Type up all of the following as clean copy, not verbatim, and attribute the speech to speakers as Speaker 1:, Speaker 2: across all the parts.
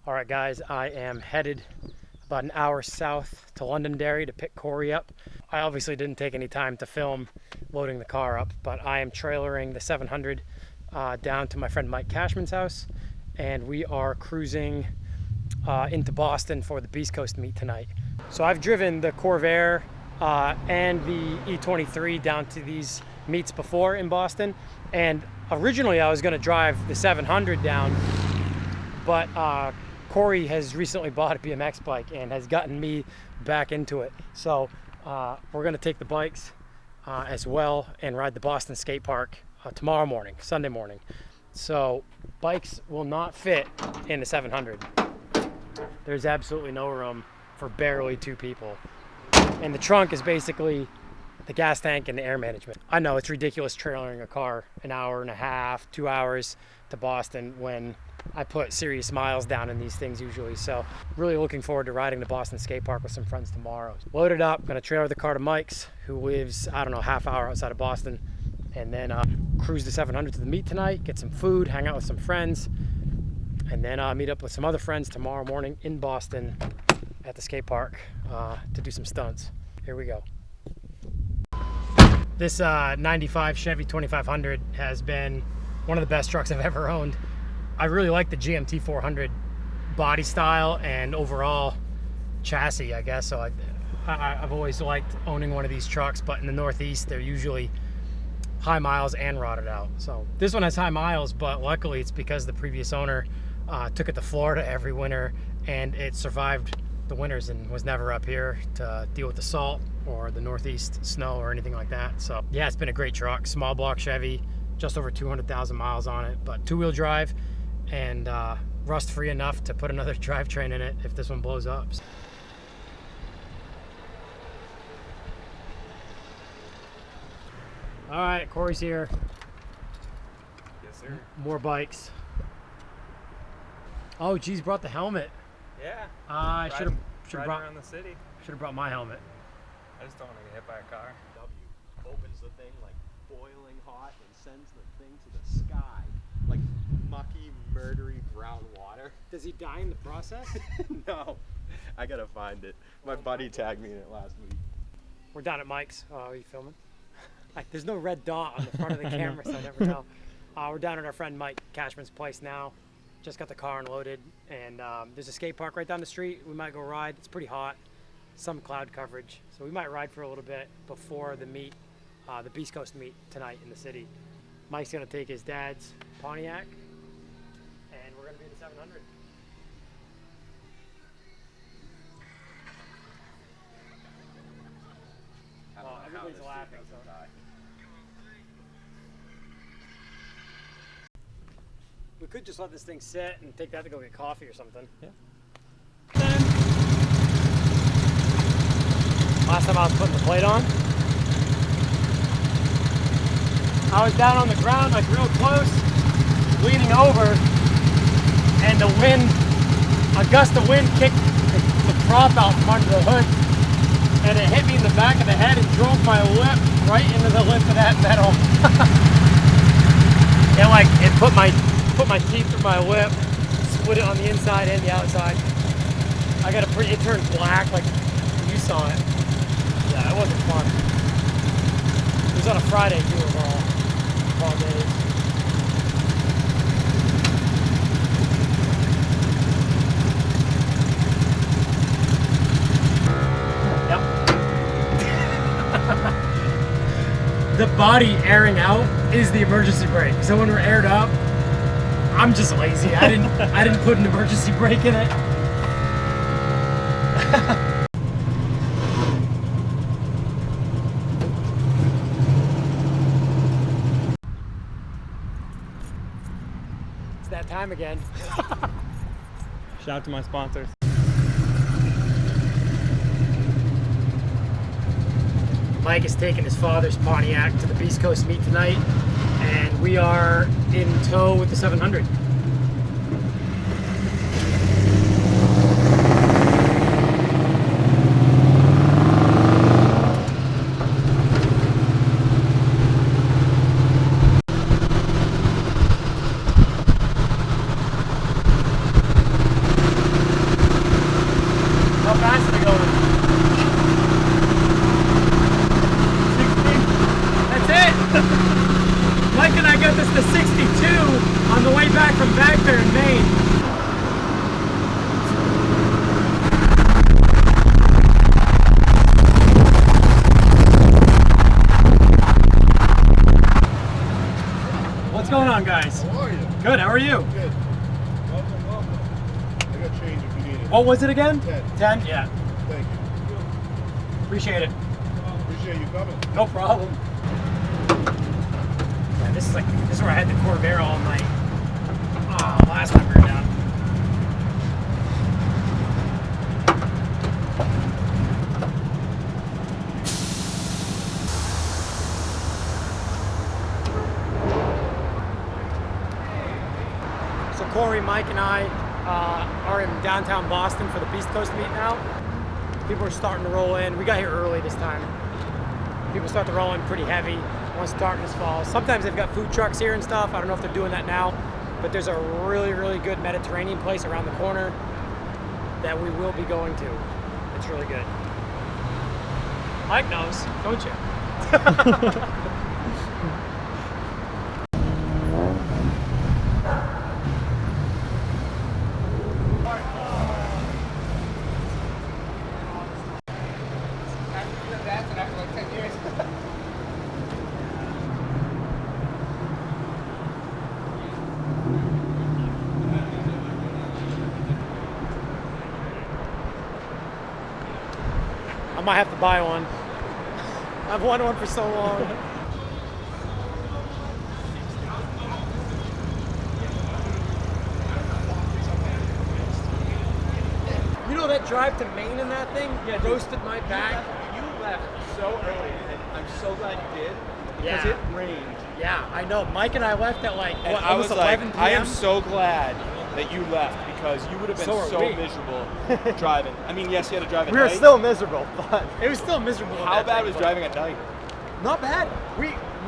Speaker 1: All right, guys, I am headed about an hour south to Londonderry to pick Corey up. I obviously didn't take any time to film loading the car up, but I am trailering the 700 down to my friend Mike Cashman's house, and we are cruising into Boston for the Beast Coast meet tonight. So I've driven the Corvair and the E23 down to these meets before in Boston, and originally I was going to drive the 700 down, but Corey has recently bought a BMX bike and has gotten me back into it. So we're going to take the bikes as well and ride the Boston Skatepark tomorrow morning, Sunday morning. So bikes will not fit in the 700. There's absolutely no room for barely two people. And the trunk is basically the gas tank and the air management. I know it's ridiculous trailering a car an hour and a half, 2 hours to Boston when I put serious miles down in these things usually. So really looking forward to riding the Boston Skatepark with some friends tomorrow. Loaded up, gonna trailer the car to Mike's, who lives, I don't know, half hour outside of Boston, and then cruise the 700 to the meet tonight, get some food, hang out with some friends, and then meet up with some other friends tomorrow morning in Boston at the skate park to do some stunts. Here we go. This 95 Chevy 2500 has been one of the best trucks I've ever owned. I really like the GMT 400 body style and overall chassis, I guess. So I've always liked owning one of these trucks, but in the Northeast, they're usually high miles and rotted out. So this one has high miles, but luckily it's because the previous owner took it to Florida every winter and it survived the winters and was never up here to deal with the salt or the Northeast snow or anything like that. So yeah, it's been a great truck. Small block Chevy, just over 200,000 miles on it, but two-wheel drive and rust-free enough to put another drivetrain in it if this one blows up. All right, Corey's here.
Speaker 2: Yes, sir.
Speaker 1: More bikes. Oh, geez, brought the helmet.
Speaker 2: Yeah.
Speaker 1: I should have brought
Speaker 2: around the city.
Speaker 1: Should have brought my helmet.
Speaker 2: I just don't want to get hit by a car.
Speaker 3: Opens the thing like boiling hot and sends the thing to the sky like mucky, murdery brown water.
Speaker 1: Does he die in the process?
Speaker 3: No, I gotta find it. My buddy tagged me in it last week.
Speaker 1: We're down at Mike's. Are you filming? There's no red dot on the front of the camera, so I never know. We're down at our friend Mike Cashman's place now. Just got the car unloaded, and there's a skate park right down the street. We might go ride. It's pretty hot. Some cloud coverage, so we might ride for a little bit before the meet, the Beast Coast meet tonight in the city. Mike's gonna take his dad's Pontiac, and we're gonna be in the 700. Oh, everybody's laughing. So. We could just let this thing sit and take that to go get coffee or something.
Speaker 2: Yeah.
Speaker 1: Last time I was putting the plate on, I was down on the ground like real close, leaning over, and the wind, a gust of wind kicked the prop out from under the hood, and it hit me in the back of the head and drove my lip right into the lip of that metal. It put my teeth through my lip, split it on the inside and the outside. It turned black like you saw it. Yeah, it wasn't fun. It was on a Friday too of all days. Yep. The body airing out is the emergency brake. So when we're aired up, I'm just lazy. I didn't put an emergency brake in it. It's that time again.
Speaker 2: Shout out to my sponsors.
Speaker 1: Mike is taking his father's Pontiac to the Beast Coast meet tonight, and we are in tow with the 700. What was it again?
Speaker 4: 10.
Speaker 1: 10? Yeah.
Speaker 4: Thank you.
Speaker 1: Appreciate it.
Speaker 4: Appreciate you coming.
Speaker 1: No problem. Yeah, this is where I had the Corvair all night. Last time we were down. So Corey, Mike, and I are in downtown Boston for the Beast Coast meet now. People are starting to roll in. We got here early this time. People start to roll in pretty heavy once darkness falls. Sometimes they've got food trucks here and stuff. I don't know if they're doing that now, but there's a really, really good Mediterranean place around the corner that we will be going to. It's really good. Mike knows, don't you? I might have to buy one. I've wanted one for so long. You know that drive to Maine in that thing? Yeah, roasted my back.
Speaker 3: You left so early, and I'm so glad you did because
Speaker 1: Yeah.
Speaker 3: it rained.
Speaker 1: Yeah, I know. Mike and I left at like
Speaker 5: And
Speaker 1: what,
Speaker 5: I was
Speaker 1: almost
Speaker 5: like,
Speaker 1: 11 p.m.
Speaker 5: I am so glad that you left because you would have been
Speaker 1: So are
Speaker 5: so
Speaker 1: we.
Speaker 5: miserable driving. I mean, yes, you had to drive at
Speaker 3: We were
Speaker 5: night.
Speaker 3: still miserable, but
Speaker 1: It was still miserable. in
Speaker 5: How
Speaker 1: that
Speaker 5: bad
Speaker 1: thing,
Speaker 5: was
Speaker 1: but
Speaker 5: driving at night?
Speaker 1: Not bad.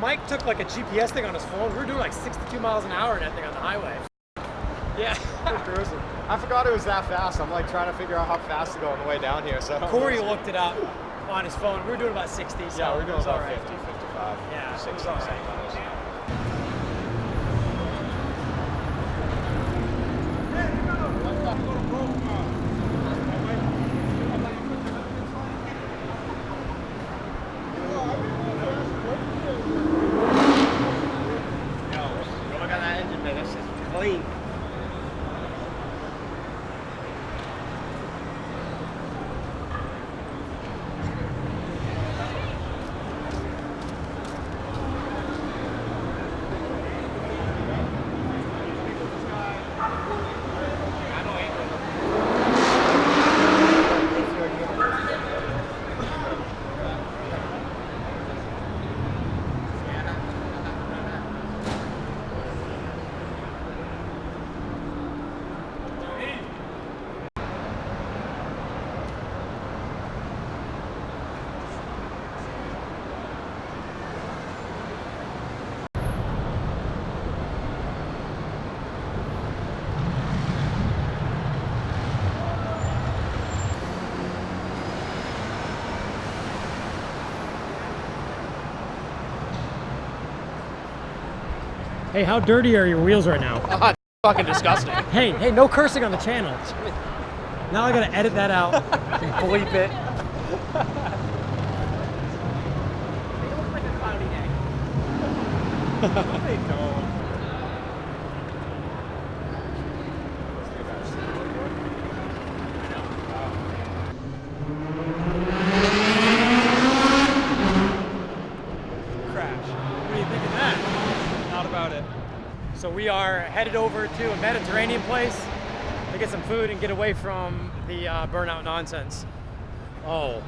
Speaker 1: Mike took like a GPS thing on his phone. We were doing like 62 miles an hour in that thing on the highway. Yeah.
Speaker 3: I forgot it was that fast. I'm like trying to figure out how fast to go on the way down here. So
Speaker 1: Corey looked it up on his phone. We were doing about 60. So
Speaker 3: Yeah, we're
Speaker 1: it
Speaker 3: doing
Speaker 1: was
Speaker 3: about
Speaker 1: all right.
Speaker 3: 50, 55.
Speaker 1: Yeah, it
Speaker 3: 60
Speaker 1: was all right.
Speaker 3: sometimes. Look at that engine, man. That's just clean.
Speaker 1: Hey, how dirty are your wheels right now?
Speaker 5: Fucking disgusting.
Speaker 1: Hey, no cursing on the channel. Now I gotta edit that out and bleep it.
Speaker 3: They don't.
Speaker 2: Crash.
Speaker 1: What do you think of that?
Speaker 2: Not about it.
Speaker 1: So we are headed over to a Mediterranean place to get some food and get away from the burnout nonsense. Oh.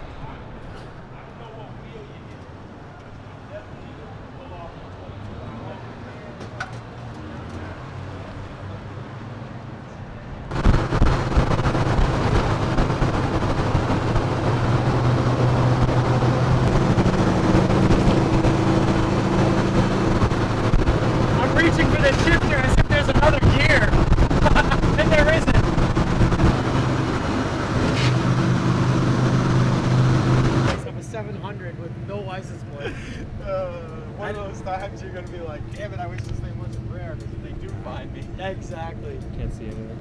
Speaker 1: I'm reaching for the shifter as if there's another gear. And there isn't. Of a 700 with no license plate.
Speaker 3: One of those times you're gonna be like, damn it, I wish this thing wasn't rare because if they do find me.
Speaker 1: Exactly.
Speaker 2: Can't see anything.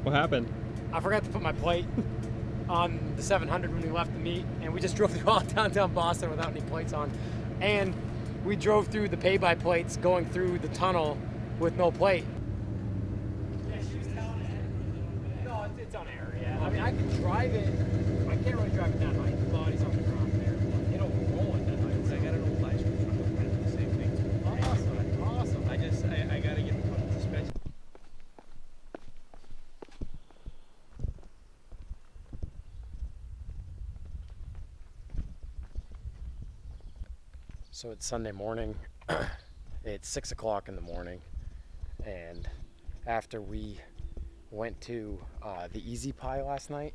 Speaker 2: What happened?
Speaker 1: I forgot to put my plate on the 700 when we left the meet, and we just drove through all downtown Boston without any plates on. And we drove through the pay-by plates going through the tunnel with no plate. Yeah, she was telling it. No, it's It's on air, yeah. I mean, I can drive it. I can't really drive it that high. The body's on the ground there. But they don't roll it that high.
Speaker 4: I got an old ice cream truck. I'm trying to do the same thing too.
Speaker 1: Awesome, awesome.
Speaker 4: I gotta get the suspension.
Speaker 1: So it's Sunday morning. It's 6 o'clock in the morning, and after we went to the Easy Pie last night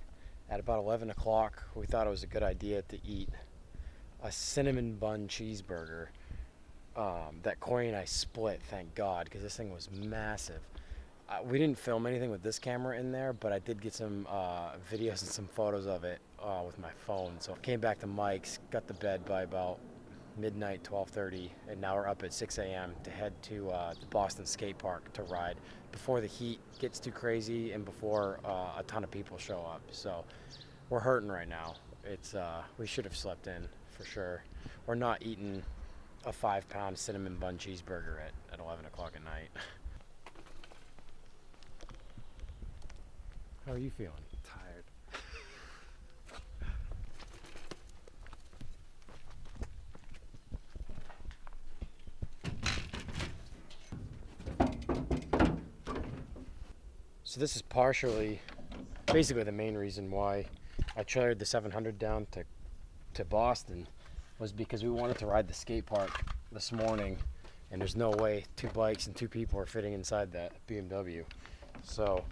Speaker 1: at about 11 o'clock, we thought it was a good idea to eat a cinnamon bun cheeseburger that Corey and I split, thank God, because this thing was massive. We didn't film anything with this camera in there, but I did get some videos and some photos of it with my phone. So I came back to Mike's, got to bed by about midnight, 12:30, and now we're up at 6 a.m. to head to the Boston Skatepark to ride before the heat gets too crazy and before a ton of people show up. So we're hurting right now. It's we should have slept in for sure. We're not eating a 5-pound cinnamon bun cheeseburger at 11 o'clock at night. How are you feeling?
Speaker 3: Tired.
Speaker 1: So this is basically the main reason why I trailered the 700 down to Boston, was because we wanted to ride the skate park this morning, and there's no way 2 bikes and 2 people are fitting inside that BMW. So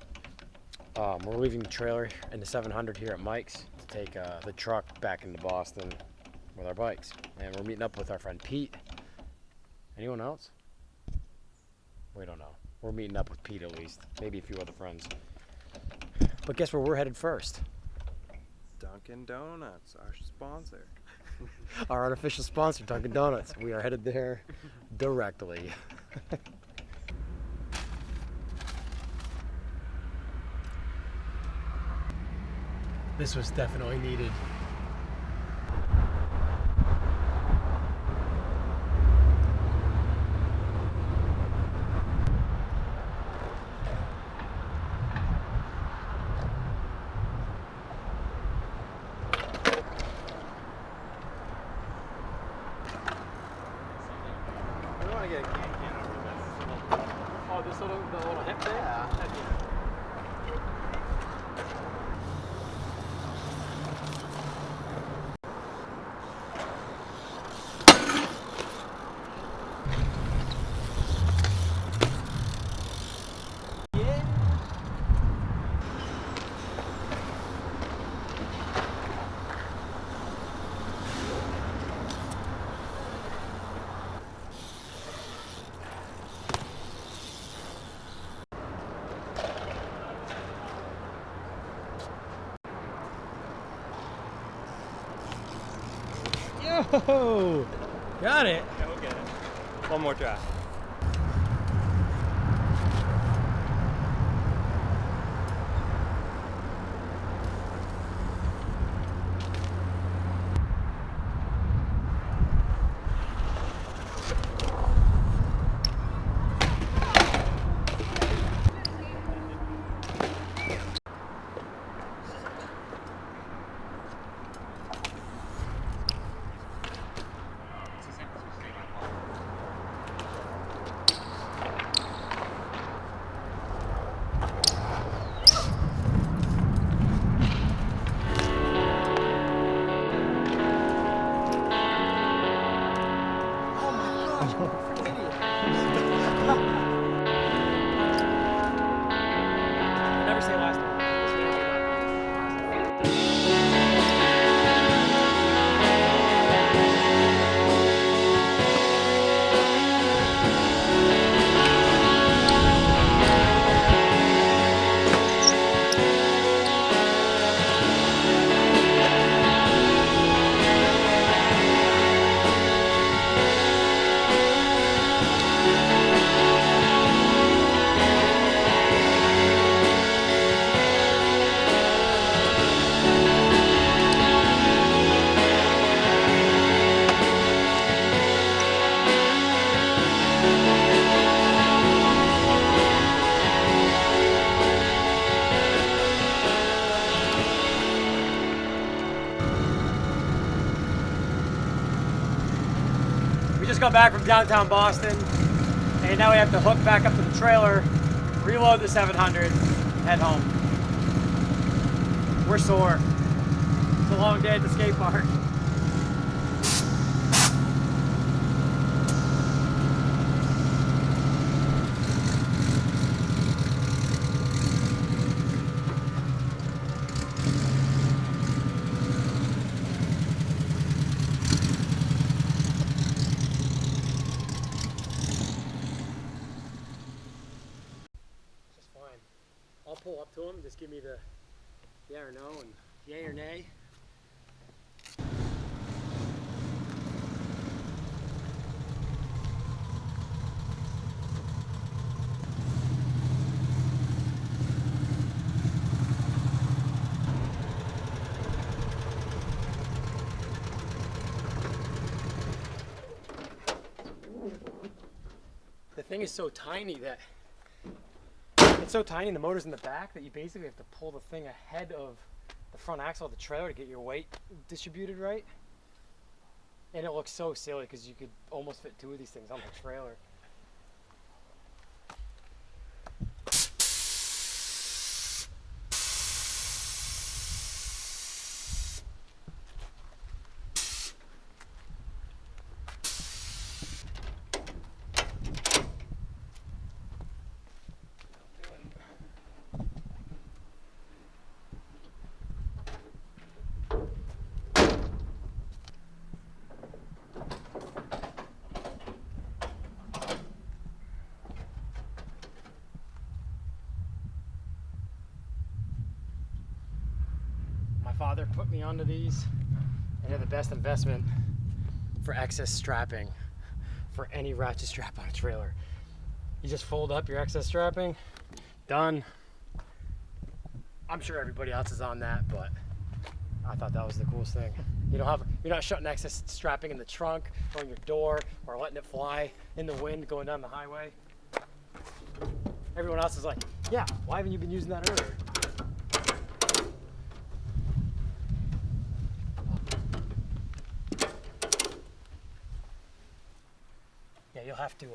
Speaker 1: we're leaving the trailer and the 700 here at Mike's to take the truck back into Boston with our bikes. And we're meeting up with our friend Pete. Anyone else? We don't know. We're meeting up with Pete at least. Maybe a few other friends. But guess where we're headed first?
Speaker 3: Dunkin' Donuts, our sponsor.
Speaker 1: Our unofficial sponsor, Dunkin' Donuts. We are headed there directly. This was definitely needed.
Speaker 3: We don't want to get a can over this.
Speaker 1: Oh, the little hip thing?
Speaker 3: Yeah.
Speaker 1: Yo! Got it!
Speaker 4: Yeah, we'll get it. One more try.
Speaker 1: got back from downtown Boston, and now we have to hook back up to the trailer, reload the 700, head home. We're sore. It's a long day at the skate park. I'll pull up to him, just give me the yeah or no and yay or nay. The thing is so tiny that it's so tiny, and the motor's in the back, that you basically have to pull the thing ahead of the front axle of the trailer to get your weight distributed right. And it looks so silly because you could almost fit two of these things on the trailer. Father put me onto these, and they're the best investment for excess strapping for any ratchet strap on a trailer. You just fold up your excess strapping, done. I'm sure everybody else is on that, but I thought that was the coolest thing. You're not shutting excess strapping in the trunk or in your door or letting it fly in the wind going down the highway. Everyone else is like, yeah, why haven't you been using that earlier? You'll have to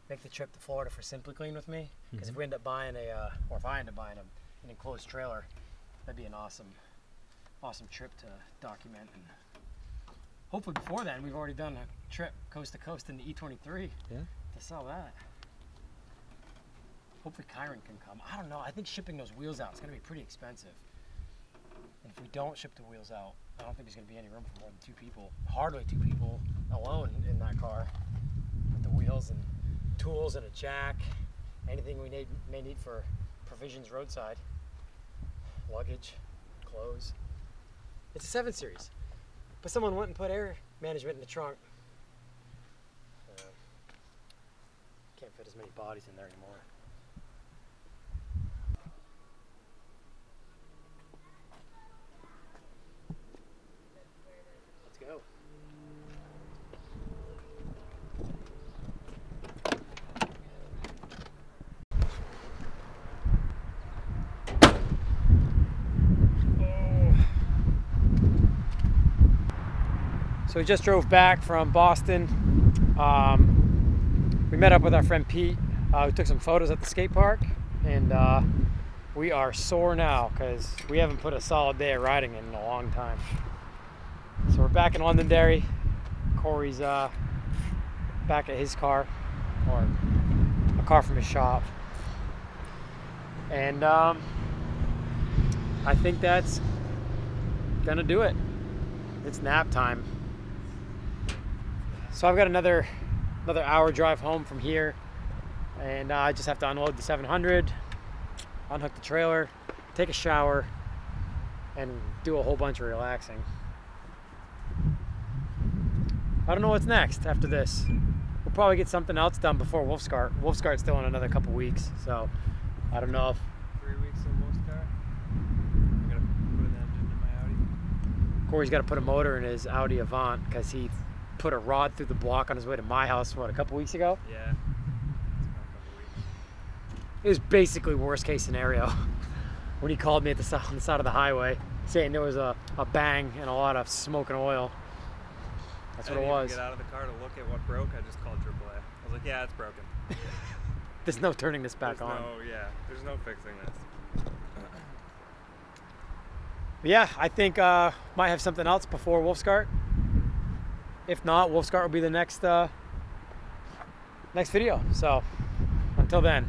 Speaker 1: make the trip to Florida for Simply Clean with me, because if we end up buying or if I end up buying an enclosed trailer, that'd be an awesome trip to document. And hopefully before then, we've already done a trip coast to coast in the E23 to sell that. Hopefully Kyron can come. I don't know. I think shipping those wheels out is going to be pretty expensive. And if we don't ship the wheels out, I don't think there's going to be any room for more than 2 people. Hardly 2 people alone in that car. The wheels and tools and a jack, anything we may need for provisions roadside, luggage, clothes. It's a 7 Series, but someone went and put air management in the trunk. Can't fit as many bodies in there anymore. Let's go. So we just drove back from Boston. We met up with our friend Pete. We took some photos at the skate park, and we are sore now because we haven't put a solid day of riding in a long time. So we're back in Londonderry. Corey's back at his car, or a car from his shop. And I think that's gonna do it. It's nap time. So I've got another hour drive home from here, and I just have to unload the 700, unhook the trailer, take a shower, and do a whole bunch of relaxing. I don't know what's next after this. We'll probably get something else done before Wolfscart. Wolfscart's still in another couple weeks, so I don't know if
Speaker 2: 3 weeks of Wolfscart. I gotta put an engine in my Audi.
Speaker 1: Corey's got to put a motor in his Audi Avant because he put a rod through the block on his way to my house, a couple weeks ago?
Speaker 2: Yeah. It's been a couple weeks.
Speaker 1: It was basically worst case scenario when he called me on the side of the highway saying there was a bang and a lot of smoke and oil. That's
Speaker 2: I
Speaker 1: what it
Speaker 2: didn't
Speaker 1: was.
Speaker 2: even get out of the car to look at what broke. I just called AAA. I was like, yeah, it's broken.
Speaker 1: There's no turning this back
Speaker 2: There's
Speaker 1: on.
Speaker 2: there's no fixing this.
Speaker 1: Yeah, I think might have something else before Wolfscart. If not, Wolfscart will be the next next video. So until then.